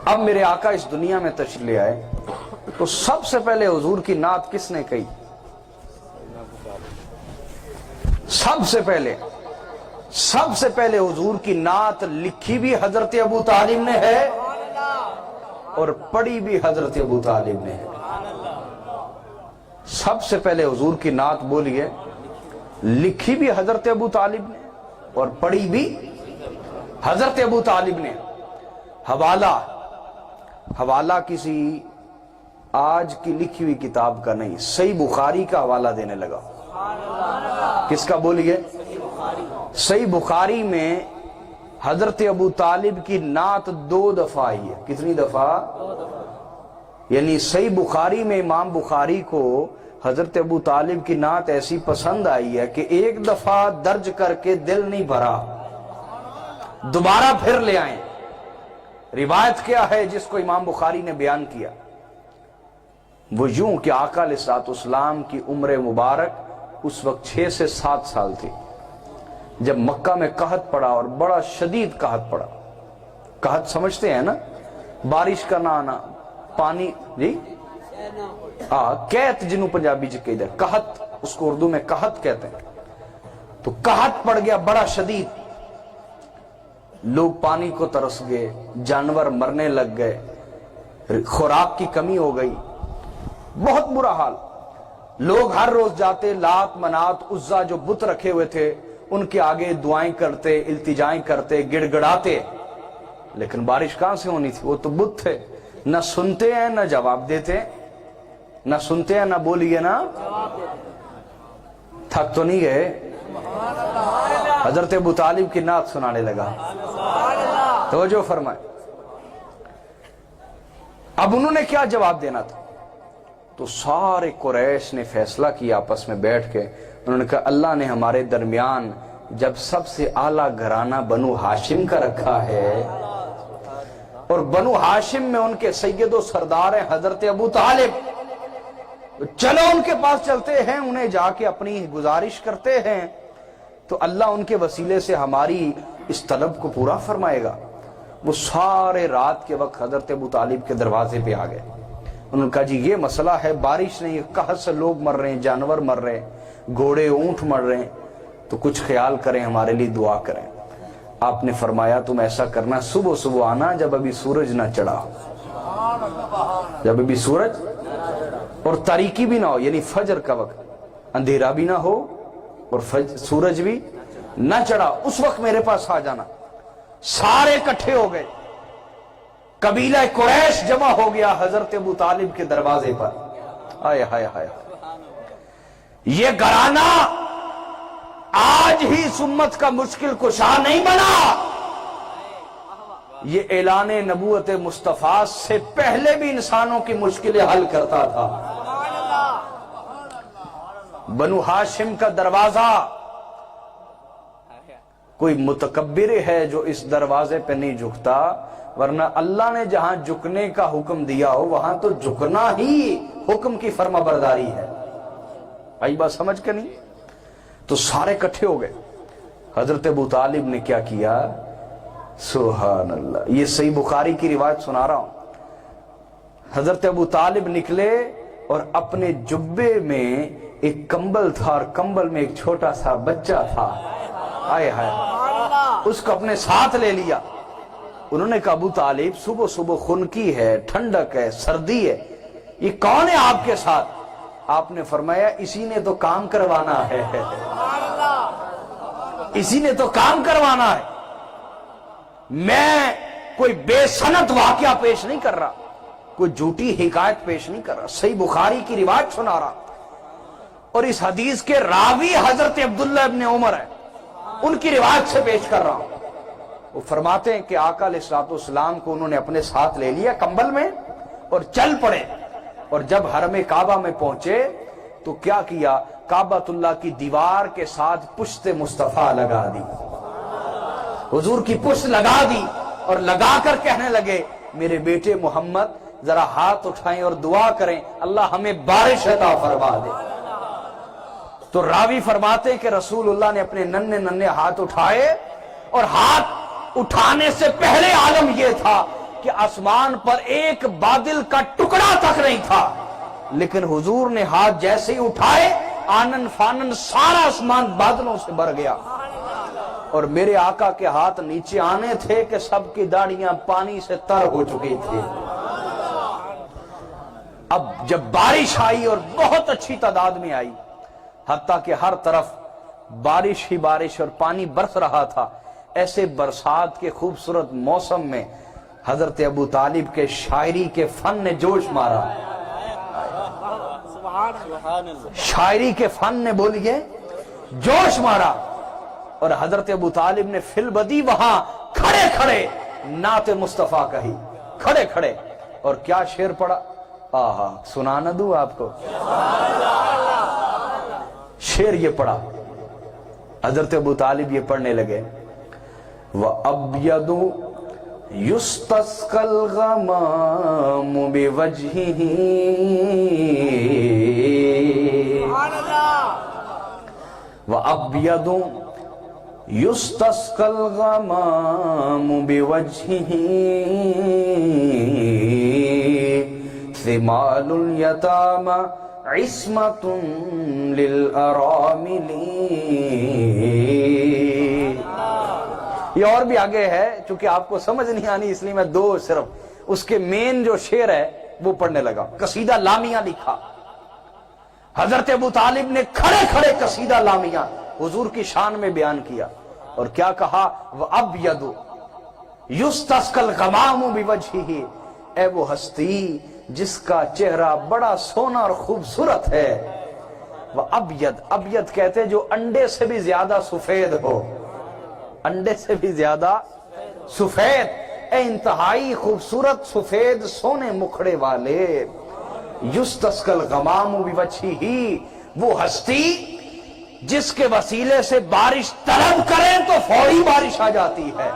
اب میرے آقا اس دنیا میں تشریف لے آئے تو سب سے پہلے حضور کی نعت کس نے کہی؟ سب سے پہلے حضور کی نعت لکھی بھی حضرت ابو طالب نے ہے اور پڑھی بھی حضرت ابو طالب نے ہے۔ سب سے پہلے حضور کی نعت بولی ہے، لکھی بھی حضرت ابو طالب نے اور پڑھی بھی حضرت ابو طالب نے۔ حوالہ کسی آج کی لکھی ہوئی کتاب کا نہیں، صحیح بخاری کا حوالہ دینے لگا۔ کس کا بولیے؟ صحیح بخاری میں حضرت ابو طالب کی نعت 2 دفعہ آئی ہے۔ کتنی دفعہ؟ یعنی صحیح بخاری میں امام بخاری کو حضرت ابو طالب کی نعت ایسی پسند آئی ہے کہ ایک دفعہ درج کر کے دل نہیں بھرا، دوبارہ پھر لے آئیں۔ روایت کیا ہے جس کو امام بخاری نے بیان کیا؟ وہ یوں کہ آقا علیہ الصلوۃ والسلام کی عمر مبارک اس وقت 6 سے 7 سال تھی جب مکہ میں قحط پڑا، اور بڑا شدید قحط پڑا۔ قحط سمجھتے ہیں نا؟ بارش کا نہ آنا، پانی، جی قحط جنوں پنجابی جی کہتے ہیں، قحط اس کو اردو میں قحط کہتے ہیں۔ تو قحط پڑ گیا بڑا شدید، لوگ پانی کو ترس گئے، جانور مرنے لگ گئے، خوراک کی کمی ہو گئی، بہت برا حال۔ لوگ ہر روز جاتے، لات منات عزا جو بت رکھے ہوئے تھے ان کے آگے دعائیں کرتے، التجائیں کرتے، گڑ گڑاتے، لیکن بارش کہاں سے ہونی تھی؟ وہ تو بت تھے، نہ سنتے ہیں نہ جواب دیتے، نہ سنتے ہیں نہ بولیے نا۔ تھک تو نہیں گئے؟ حضرت ابو طالب کی نعت سنانے لگا۔ توجہ فرمائے، اب انہوں نے کیا جواب دینا تھا؟ تو سارے قریش نے فیصلہ کیا آپس میں بیٹھ کے، انہوں نے کہا اللہ نے ہمارے درمیان جب سب سے اعلیٰ گھرانہ بنو ہاشم کا رکھا ہے، اور بنو ہاشم میں ان کے سید و سردار ہیں حضرت ابو طالب، چلو ان کے پاس چلتے ہیں، انہیں جا کے اپنی گزارش کرتے ہیں تو اللہ ان کے وسیلے سے ہماری اس طلب کو پورا فرمائے گا۔ وہ سارے رات کے وقت حضرت ابو طالب کے دروازے پہ آ گئے۔ انہوں نے کہا جی یہ مسئلہ ہے، بارش نہیں، قحط سے لوگ مر رہے ہیں، جانور مر رہے ہیں، گھوڑے اونٹ مر رہے ہیں، تو کچھ خیال کریں، ہمارے لیے دعا کریں۔ آپ نے فرمایا تم ایسا کرنا، صبح صبح آنا جب ابھی سورج نہ چڑھا، جب ابھی سورج اور تاریکی بھی نہ ہو، یعنی فجر کا وقت، اندھیرا بھی نہ ہو اور سورج بھی نہ چڑھا، اس وقت میرے پاس آ جانا۔ سارے اکٹھے ہو گئے، قبیلہ قریش جمع ہو گیا حضرت ابو طالب کے دروازے پر۔ آئے ہائے ہائے، یہ گھرانہ آج ہی اس امت کا مشکل کشا نہیں بنا، یہ اعلان نبوت مصطفیٰ سے پہلے بھی انسانوں کی مشکلیں حل کرتا تھا۔ بنو ہاشم کا دروازہ، کوئی متکبر ہے جو اس دروازے پہ نہیں جھکتا، ورنہ اللہ نے جہاں جھکنے کا حکم دیا ہو وہاں تو جھکنا ہی حکم کی فرما برداری ہے۔ آئی بات سمجھ کے نہیں؟ تو سارے اکٹھے ہو گئے۔ حضرت ابو طالب نے کیا کیا؟ سبحان اللہ، یہ صحیح بخاری کی روایت سنا رہا ہوں۔ حضرت ابو طالب نکلے اور اپنے جبے میں ایک کمبل تھا، اور کمبل میں ایک چھوٹا سا بچہ تھا، آئے ہائے، اس کو اپنے ساتھ لے لیا۔ انہوں نے کہا ابو طالب صبح صبح خنکی ہے، ٹھنڈک ہے، سردی ہے، یہ کون ہے آپ کے ساتھ؟ آپ نے فرمایا اسی نے تو کام کروانا ہے، اسی نے تو کام کروانا ہے، میں کوئی بے سند واقعہ پیش نہیں کر رہا، کوئی جھوٹی حکایت پیش نہیں کر رہا، صحیح بخاری کی روایت سنا رہا، اور اس حدیث کے راوی حضرت عبداللہ ابن عمر ہیں، ان کی روایت سے پیش کر رہا ہوں۔ وہ فرماتے ہیں کہ آقا علیہ الصلوۃ والسلام کو انہوں نے اپنے ساتھ لے لیا کمبل میں اور چل پڑے، اور جب حرم کعبہ میں پہنچے تو کیا کیا؟ کعبۃ اللہ کی دیوار کے ساتھ پشت مصطفیٰ لگا دی، حضور کی پشت لگا دی، اور لگا کر کہنے لگے میرے بیٹے محمد ذرا ہاتھ اٹھائیں اور دعا کریں اللہ ہمیں بارش عطا فرما دے۔ تو راوی فرماتے ہیں کہ رسول اللہ نے اپنے ننھے ہاتھ اٹھائے، اور ہاتھ اٹھانے سے پہلے عالم یہ تھا کہ آسمان پر ایک بادل کا ٹکڑا تک نہیں تھا، لیکن حضور نے ہاتھ جیسے ہی اٹھائے آنن فانن سارا آسمان بادلوں سے بھر گیا، اور میرے آقا کے ہاتھ نیچے آنے تھے کہ سب کی داڑیاں پانی سے تر ہو چکی تھی۔ اب جب بارش آئی اور بہت اچھی تعداد میں آئی، حتیٰ کہ ہر طرف بارش ہی بارش اور پانی برس رہا تھا، ایسے برسات کے خوبصورت موسم میں حضرت ابو طالب کے شاعری کے فن نے جوش مارا، شاعری کے فن نے بولیے جوش مارا، اور حضرت ابو طالب نے فی البدی وہاں کھڑے کھڑے نعت مصطفیٰ کہی، کھڑے کھڑے، اور کیا شعر پڑا، آہا سنا نہ دوں آپ کو، شعر یہ پڑا، حضرت ابو طالب یہ پڑھنے لگے، وَأَبْيَضُ يُسْتَسْقَى الْغَمَامُ بِوَجْهِهِ وَأَبْيَضُ يُسْتَسْقَى الْغَمَامُ بِوَجْهِهِ ثِمَالُ الْيَتَامَى عِصْمَةٌ لِلْأَرَامِلِ۔ یہ اور بھی آگے ہے، چونکہ آپ کو سمجھ نہیں آنی اس لیے میں دو صرف اس کے مین جو شعر ہے وہ پڑھنے لگا۔ قصیدہ لامیہ لکھا حضرت ابو طالب نے، کھڑے کھڑے قصیدہ لامیہ حضور کی شان میں بیان کیا، اور کیا کہا، وَأَبْيَضُ يُسْتَسْقَى الْغَمَامُ بِوَجْهِهِ، اے وہ ہستی جس کا چہرہ بڑا سونا اور خوبصورت ہے، وَأَبْيَض، ابیض کہتے جو انڈے سے بھی زیادہ سفید ہو، انڈے سے بھی زیادہ سفید، اے انتہائی خوبصورت سفید سونے مکھڑے والے، یُسْتَسْقَى الْغَمَامُ بِوَجْهِهِ، وہ ہستی جس کے وسیلے سے بارش طلب کریں تو فوری بارش آ جاتی ہے،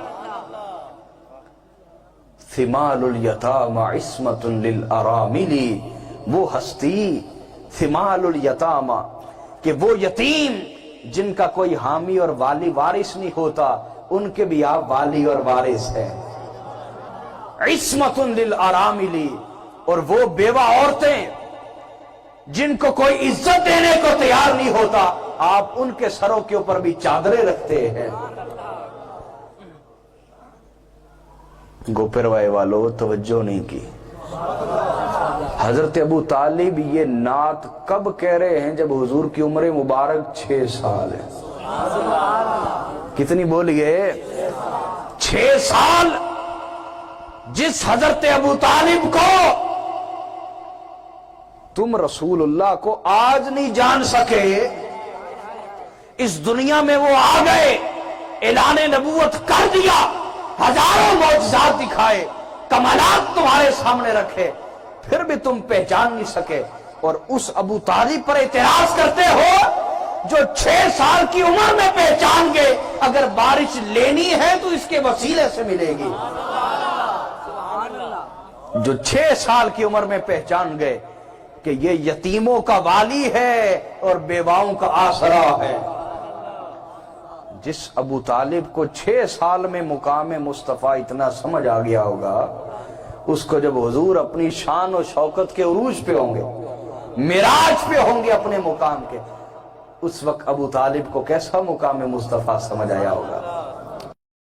ثِمَالُ الْيَتَامَى عِصْمَةٌ لِلْأَرَامِلِ، وہ ہستی ثِمَالُ الْيَتَامَى کہ وہ یتیم جن کا کوئی حامی اور والی وارث نہیں ہوتا، ان کے بھی آپ والی اور وارث ہیں، عِصْمَةٌ لِلْأَرَامِلِ، اور وہ بیوہ عورتیں جن کو کوئی عزت دینے کو تیار نہیں ہوتا، آپ ان کے سروں کے اوپر بھی چادریں رکھتے ہیں۔ گوپروائے والو توجہ نہیں کی، حضرت ابو طالب یہ نعت کب کہہ رہے ہیں؟ جب حضور کی عمر مبارک 6 سال ہے۔ کتنی بولیے؟ 6 سال، جس حضرت ابو طالب کو تم رسول اللہ کو آج نہیں جان سکے، اس دنیا میں وہ آ گئے، اعلان نبوت کر دیا، ہزاروں معجزات دکھائے، کمالات تمہارے سامنے رکھے، پھر بھی تم پہچان نہیں سکے، اور اس ابو طالب پر اعتراض کرتے ہو جو 6 سال کی عمر میں پہچان گئے اگر بارش لینی ہے تو اس کے وسیلے سے ملے گی، جو 6 سال کی عمر میں پہچان گئے کہ یہ یتیموں کا والی ہے اور بیواؤں کا آسرا ہے۔ جس ابو طالب کو 6 سال میں مقام مصطفیٰ اتنا سمجھ آ گیا ہوگا، اس کو جب حضور اپنی شان و شوکت کے عروج پہ ہوں گے، معراج پہ ہوں گے اپنے مقام کے، اس وقت ابو طالب کو کیسا مقام مصطفیٰ سمجھ آیا ہوگا۔